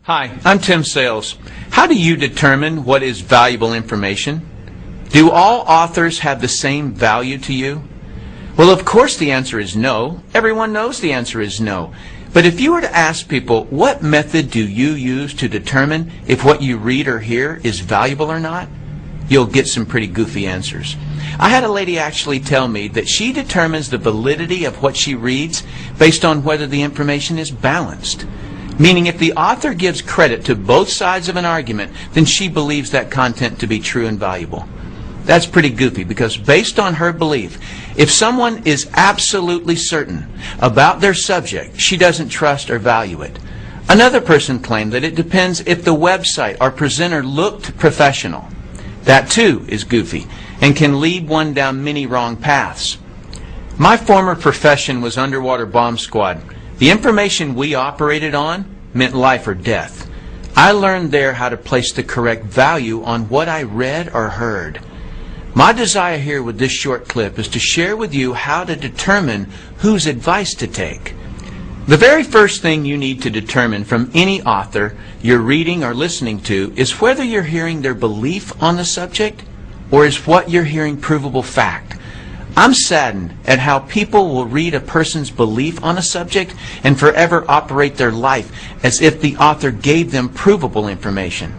Hi, I'm Tim Sales. How do you determine what is valuable information? Do all authors have the same value to you? Well, of course the answer is no. Everyone knows the answer is no. But if you were to ask people, what method do you use to determine if what you read or hear is valuable or not? You'll get some pretty goofy answers. I had a lady actually tell me that she determines the validity of what she reads based on whether the information is balanced. Meaning if the author gives credit to both sides of an argument, then she believes that content to be true and valuable. That's pretty goofy because based on her belief, if someone is absolutely certain about their subject, she doesn't trust or value it. Another person claimed that it depends if the website or presenter looked professional. That too is goofy and can lead one down many wrong paths. My former profession was underwater bomb squad. The information we operated on meant life or death. I learned there how to place the correct value on what I read or heard. My desire here with this short clip is to share with you how to determine whose advice to take. The very first thing you need to determine from any author you're reading or listening to is whether you're hearing their belief on the subject or is what you're hearing provable fact. I'm saddened at how people will read a person's belief on a subject and forever operate their life as if the author gave them provable information.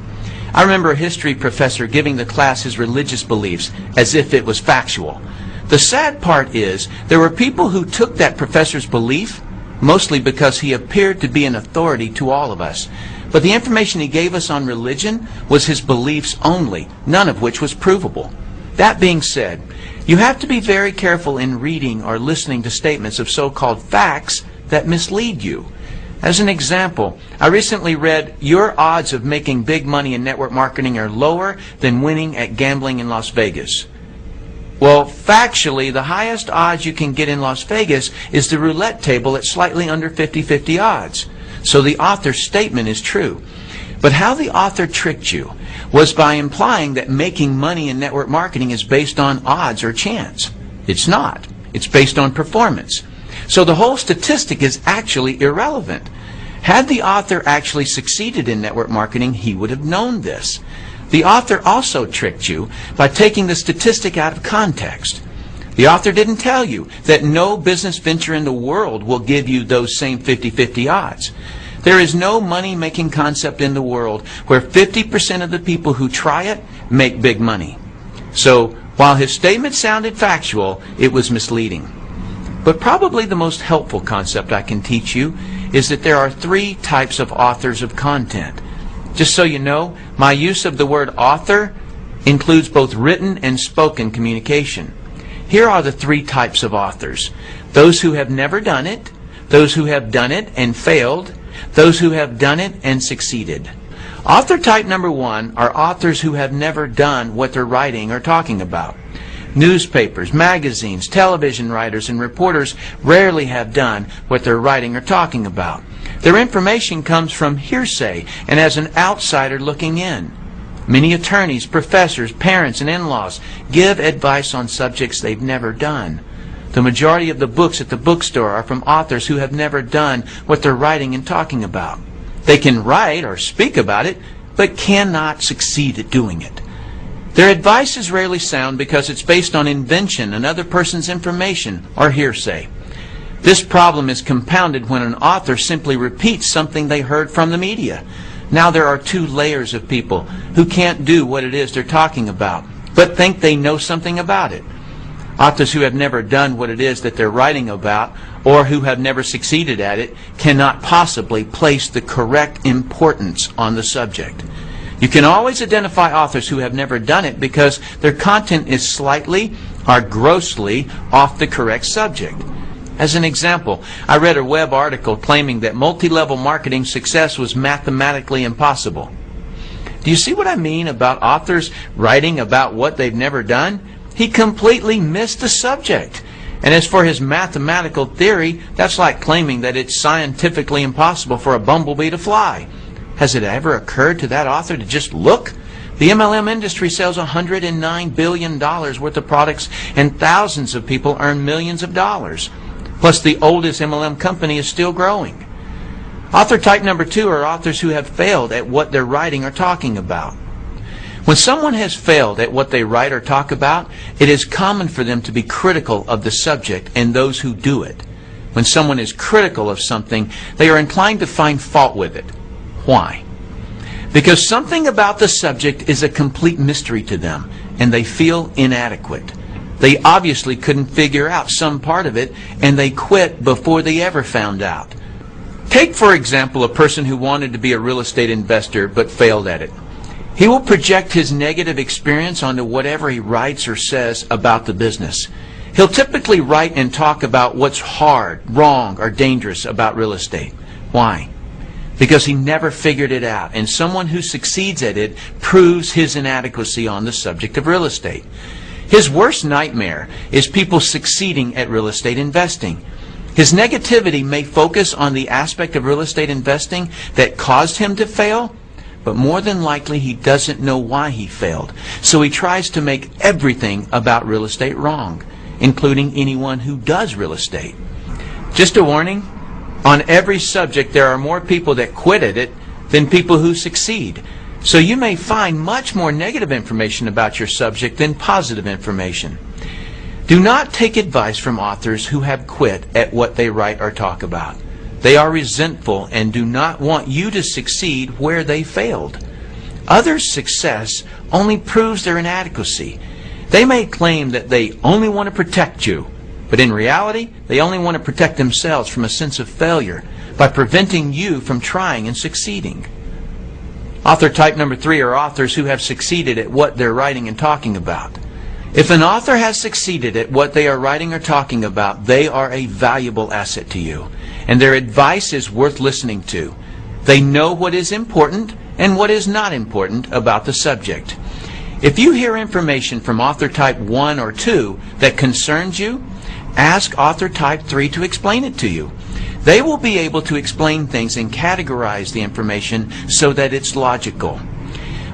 I remember a history professor giving the class his religious beliefs as if it was factual. The sad part is there were people who took that professor's belief mostly because he appeared to be an authority to all of us. But the information he gave us on religion was his beliefs only, none of which was provable. That being said, you have to be very careful in reading or listening to statements of so-called facts that mislead you. As an example, I recently read, your odds of making big money in network marketing are lower than winning at gambling in Las Vegas. Well, factually, the highest odds you can get in Las Vegas is the roulette table at slightly under 50-50 odds. So the author's statement is true. But how the author tricked you was by implying that making money in network marketing is based on odds or chance. It's not. It's based on performance. So the whole statistic is actually irrelevant. Had the author actually succeeded in network marketing, he would have known this. The author also tricked you by taking the statistic out of context. The author didn't tell you that no business venture in the world will give you those same 50-50 odds. There is no money-making concept in the world where 50% of the people who try it make big money. So, while his statement sounded factual, it was misleading. But probably the most helpful concept I can teach you is that there are three types of authors of content. Just so you know, my use of the word author includes both written and spoken communication. Here are the three types of authors. Those who have never done it, those who have done it and failed, those who have done it and succeeded. Author type number one are authors who have never done what they're writing or talking about. Newspapers, magazines, television writers, and reporters rarely have done what they're writing or talking about. Their information comes from hearsay and as an outsider looking in. Many attorneys, professors, parents, and in-laws give advice on subjects they've never done. The majority of the books at the bookstore are from authors who have never done what they're writing and talking about. They can write or speak about it, but cannot succeed at doing it. Their advice is rarely sound because it's based on invention, another person's information, or hearsay. This problem is compounded when an author simply repeats something they heard from the media. Now there are two layers of people who can't do what it is they're talking about, but think they know something about it. Authors who have never done what it is that they're writing about or who have never succeeded at it cannot possibly place the correct importance on the subject. You can always identify authors who have never done it because their content is slightly or grossly off the correct subject. As an example, I read a web article claiming that multi-level marketing success was mathematically impossible. Do you see what I mean about authors writing about what they've never done? He completely missed the subject. And as for his mathematical theory, that's like claiming that it's scientifically impossible for a bumblebee to fly. Has it ever occurred to that author to just look? The MLM industry sells $109 billion worth of products and thousands of people earn millions of dollars. Plus the oldest MLM company is still growing. Author type number 2 are authors who have failed at what they're writing or talking about. When someone has failed at what they write or talk about, it is common for them to be critical of the subject and those who do it. When someone is critical of something, they are inclined to find fault with it. Why? Because something about the subject is a complete mystery to them, and they feel inadequate. They obviously couldn't figure out some part of it, and they quit before they ever found out. Take, for example, a person who wanted to be a real estate investor but failed at it. He will project his negative experience onto whatever he writes or says about the business. He'll typically write and talk about what's hard, wrong, or dangerous about real estate. Why? Because he never figured it out, and someone who succeeds at it proves his inadequacy on the subject of real estate. His worst nightmare is people succeeding at real estate investing. His negativity may focus on the aspect of real estate investing that caused him to fail, but more than likely he doesn't know why he failed. So he tries to make everything about real estate wrong, including anyone who does real estate. Just a warning, on every subject there are more people that quit at it than people who succeed. So you may find much more negative information about your subject than positive information. Do not take advice from authors who have quit at what they write or talk about. They are resentful and do not want you to succeed where they failed. Others' success only proves their inadequacy. They may claim that they only want to protect you, but in reality, they only want to protect themselves from a sense of failure by preventing you from trying and succeeding. Author type number 3 are authors who have succeeded at what they're writing and talking about. If an author has succeeded at what they are writing or talking about, they are a valuable asset to you, and their advice is worth listening to. They know what is important and what is not important about the subject. If you hear information from author type 1 or 2 that concerns you, ask author type 3 to explain it to you. They will be able to explain things and categorize the information so that it's logical.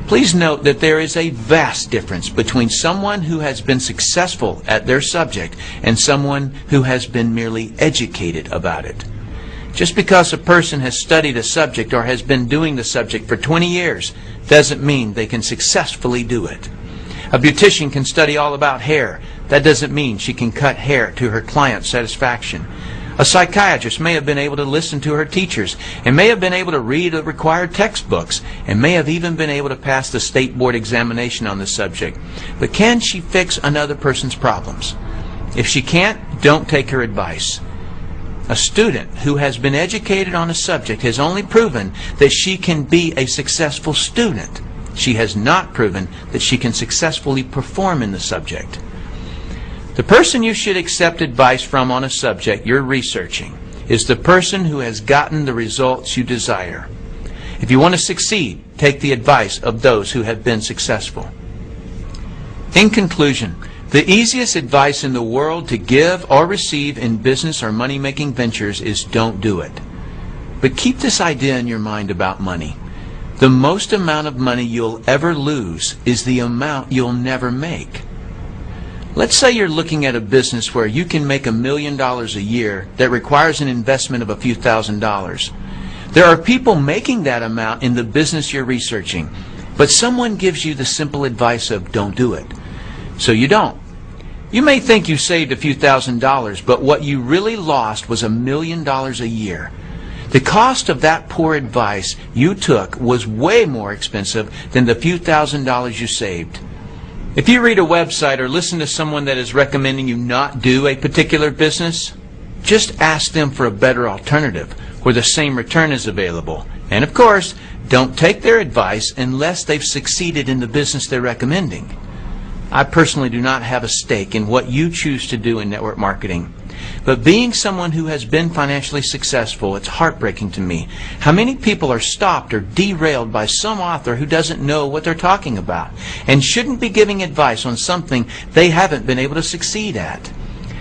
Please note that there is a vast difference between someone who has been successful at their subject and someone who has been merely educated about it. Just because a person has studied a subject or has been doing the subject for 20 years doesn't mean they can successfully do it. A beautician can study all about hair. That doesn't mean she can cut hair to her client's satisfaction. A psychiatrist may have been able to listen to her teachers and may have been able to read the required textbooks and may have even been able to pass the state board examination on the subject. But can she fix another person's problems? If she can't, don't take her advice. A student who has been educated on a subject has only proven that she can be a successful student. She has not proven that she can successfully perform in the subject. The person you should accept advice from on a subject you're researching is the person who has gotten the results you desire. If you want to succeed, take the advice of those who have been successful. In conclusion, the easiest advice in the world to give or receive in business or money-making ventures is don't do it. But keep this idea in your mind about money. The most amount of money you'll ever lose is the amount you'll never make. Let's say you're looking at a business where you can make $1 million a year that requires an investment of a few $1,000s. There are people making that amount in the business you're researching, but someone gives you the simple advice of don't do it. So you don't. You may think you saved a few $1,000s, but what you really lost was $1 million a year. The cost of that poor advice you took was way more expensive than the few $1,000s you saved. If you read a website or listen to someone that is recommending you not do a particular business, just ask them for a better alternative where the same return is available. And of course, don't take their advice unless they've succeeded in the business they're recommending. I personally do not have a stake in what you choose to do in network marketing. But being someone who has been financially successful, it's heartbreaking to me how many people are stopped or derailed by some author who doesn't know what they're talking about and shouldn't be giving advice on something they haven't been able to succeed at.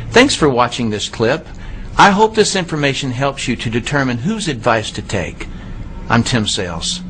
Thanks for watching this clip. I hope this information helps you to determine whose advice to take. I'm Tim Sales.